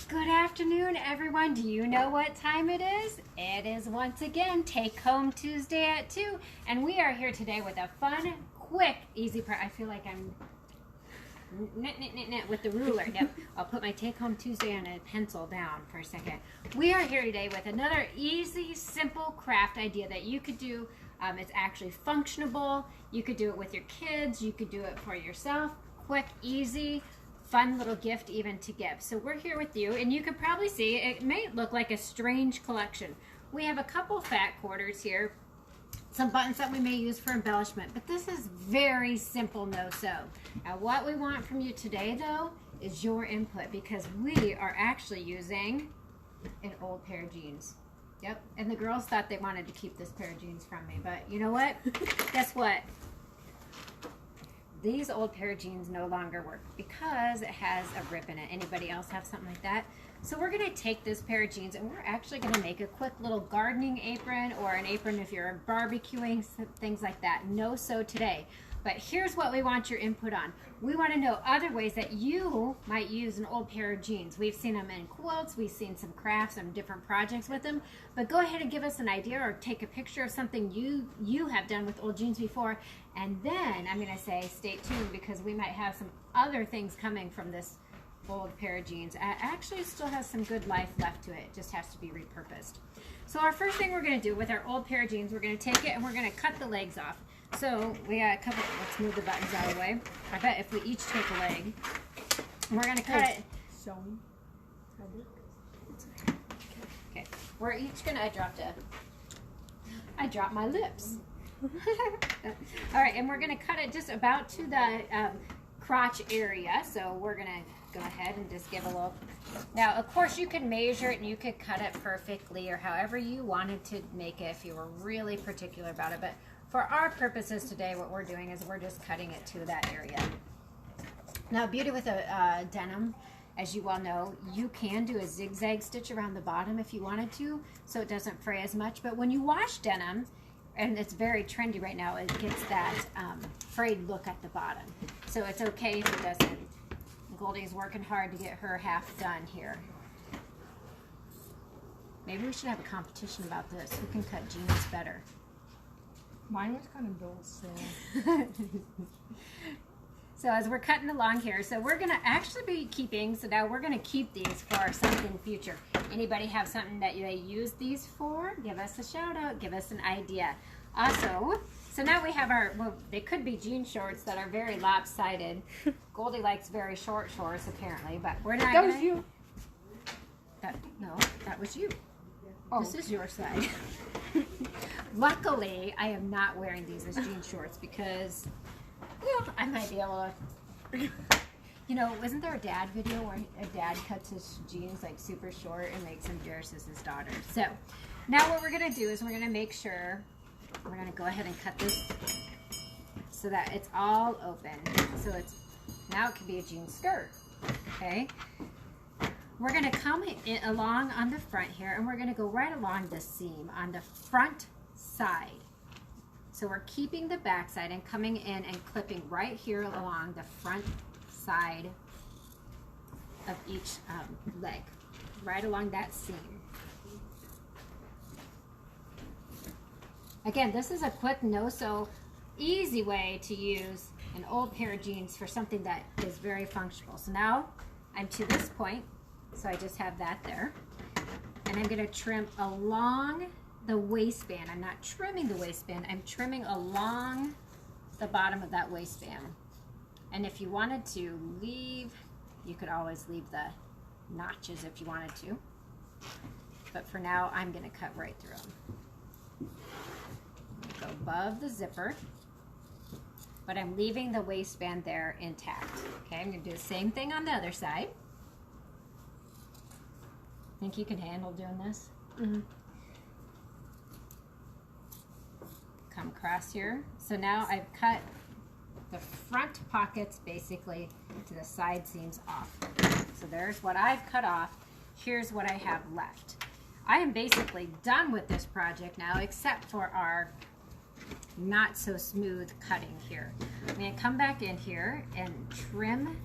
Good afternoon, everyone. Do you know what time it is? It is once again Take Home Tuesday at 2, and we are here today with a fun, quick, easy part. I feel like I'm with the ruler. Yep. I'll put my Take Home Tuesday on a pencil down for a second. We are here today with another easy, simple craft idea that you could do. It's actually functionable. You could do it with your kids. You could do it for yourself. Quick, easy, fun little gift even to give. So we're here with you, and you can probably see it may look like a strange collection. We have a couple fat quarters here, some buttons that we may use for embellishment, but this is very simple no-sew. Now what we want from you today though is your input, because we are actually using an old pair of jeans. Yep, and the girls thought they wanted to keep this pair of jeans from me, but you know what? Guess what? These old pair of jeans no longer work because it has a rip in it. Anybody else have something like that? So we're gonna take this pair of jeans and we're actually gonna make a quick little gardening apron, or an apron if you're barbecuing, things like that. No sew today. But here's what we want your input on. We want to know other ways that you might use an old pair of jeans. We've seen them in quilts, we've seen some crafts and different projects with them, but go ahead and give us an idea or take a picture of something you have done with old jeans before, and then I'm going to say stay tuned, because we might have some other things coming from this old pair of jeans. It actually still has some good life left to it. It just has to be repurposed. So our first thing we're going to do with our old pair of jeans, we're going to take it and we're going to cut the legs off. So we got a couple, let's move the buttons out of the way. I bet if we each take a leg, and we're going to cut it. Okay, we're each going to, I dropped my lips. All right, and we're going to cut it just about to the crotch area. So we're going to go ahead and just give a little. Now, of course, you could measure it and you could cut it perfectly or however you wanted to make it if you were really particular about it. But for our purposes today, what we're doing is we're just cutting it to that area. Now, beauty with a denim, as you all know, you can do a zigzag stitch around the bottom if you wanted to, so it doesn't fray as much. But when you wash denim, and it's very trendy right now, it gets that frayed look at the bottom. So it's okay if it doesn't. Goldie's working hard to get her half done here. Maybe we should have a competition about this. Who can cut jeans better? Mine was kind of dull, so. So as we're cutting along here, so we're gonna actually be keeping, so now we're gonna keep these for something future. Anybody have something that they use these for? Give us a shout out, give us an idea. Also, so now we have our, well, they could be jean shorts that are very lopsided. Goldie likes very short shorts apparently, but we're not That was you. No, that was you. Oh. This is your side. Luckily, I am not wearing these as jean shorts because, well, I might be able to. You know, wasn't there a dad video where a dad cuts his jeans like super short and makes him dress as his daughter? So now what we're going to do is we're going to make sure, we're going to go ahead and cut this so that it's all open. So it's, now it could be a jean skirt, okay? We're going to come in along on the front here, and we're going to go right along the seam on the front side. So we're keeping the back side and coming in and clipping right here along the front side of each leg, right along that seam. Again, this is a quick no-sew, easy way to use an old pair of jeans for something that is very functional. So now I'm to this point. So I just have that there, and I'm going to trim along the waistband. I'm not trimming the waistband, I'm trimming along the bottom of that waistband. And if you wanted to leave, you could always leave the notches if you wanted to, but for now I'm going to cut right through them. Go above the zipper, but I'm leaving the waistband there intact. Okay, I'm going to do the same thing on the other side. Think you can handle doing this? Mm-hmm. Come across here. So now I've cut the front pockets basically to the side seams off. So there's what I've cut off. Here's what I have left. I am basically done with this project now, except for our not so smooth cutting here. I'm going to come back in here and trim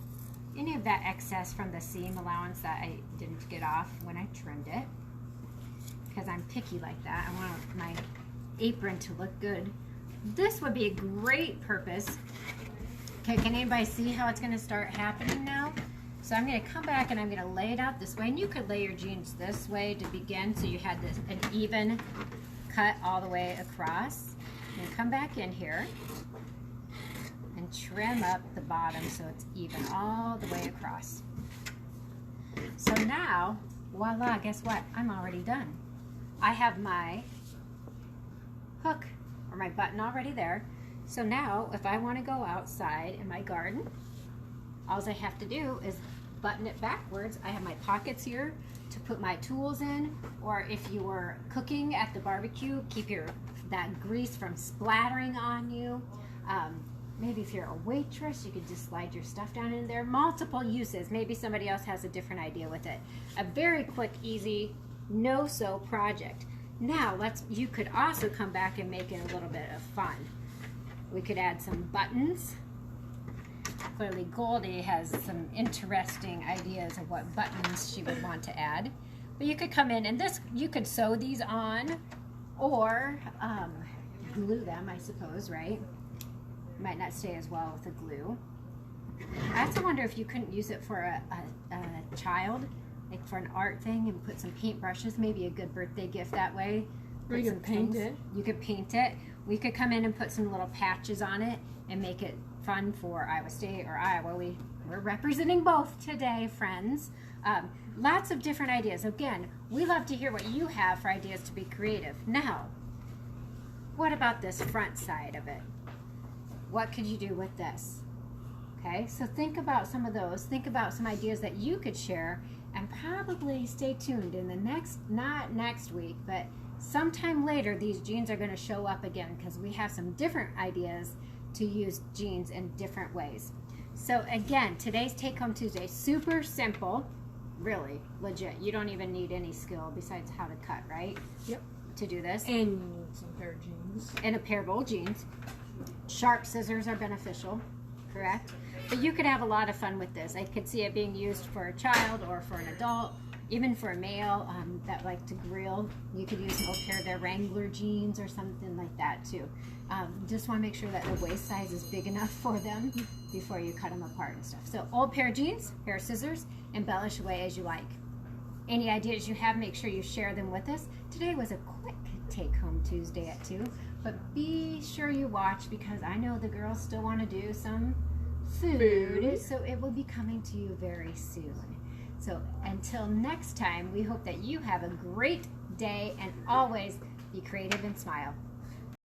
any of that excess from the seam allowance that I didn't get off when I trimmed it, because I'm picky like that. I want my apron to look good. This would be a great purpose. Okay, can anybody see how it's going to start happening now? So I'm going to come back and I'm going to lay it out this way, and you could lay your jeans this way to begin, so you had this an even cut all the way across. And come back in here and trim up the bottom so it's even all the way across. So now, voila, guess what? I'm already done. I have my hook or my button already there. So now, if I want to go outside in my garden, all I have to do is button it backwards. I have my pockets here to put my tools in, or if you were cooking at the barbecue, keep that grease from splattering on you. Maybe if you're a waitress, you could just slide your stuff down in there. Multiple uses. Maybe somebody else has a different idea with it. A very quick, easy, no-sew project. Now, you could also come back and make it a little bit of fun. We could add some buttons. Clearly Goldie has some interesting ideas of what buttons she would want to add. But you could come in and you could sew these on, or glue them, I suppose, right? Might not stay as well with the glue. I also wonder if you couldn't use it for a child, like for an art thing, and put some paintbrushes, maybe a good birthday gift that way. Or you could paint it. You could paint it. We could come in and put some little patches on it and make it fun for Iowa State or Iowa. We're representing both today, friends. Lots of different ideas. Again, we love to hear what you have for ideas to be creative. Now, what about this front side of it? What could you do with this? Okay, so think about some of those. Think about some ideas that you could share, and probably stay tuned in the not next week, but sometime later, these jeans are going to show up again, because we have some different ideas to use jeans in different ways. So again, today's Take Home Tuesday, super simple, really legit. You don't even need any skill besides how to cut, right? Yep. To do this. And you need some pair of jeans. And a pair of old jeans. Sharp scissors are beneficial, correct? But you could have a lot of fun with this. I could see it being used for a child or for an adult, even for a male that like to grill. You could use an old pair of their Wrangler jeans or something like that too. Just want to make sure that the waist size is big enough for them before you cut them apart and stuff. So old pair of jeans, pair of scissors, embellish away as you like. Any ideas you have, make sure you share them with us. Today was a quick Take Home Tuesday at 2, but be sure you watch, because I know the girls still want to do some food, so it will be coming to you very soon. So until next time, we hope that you have a great day, and always be creative and smile.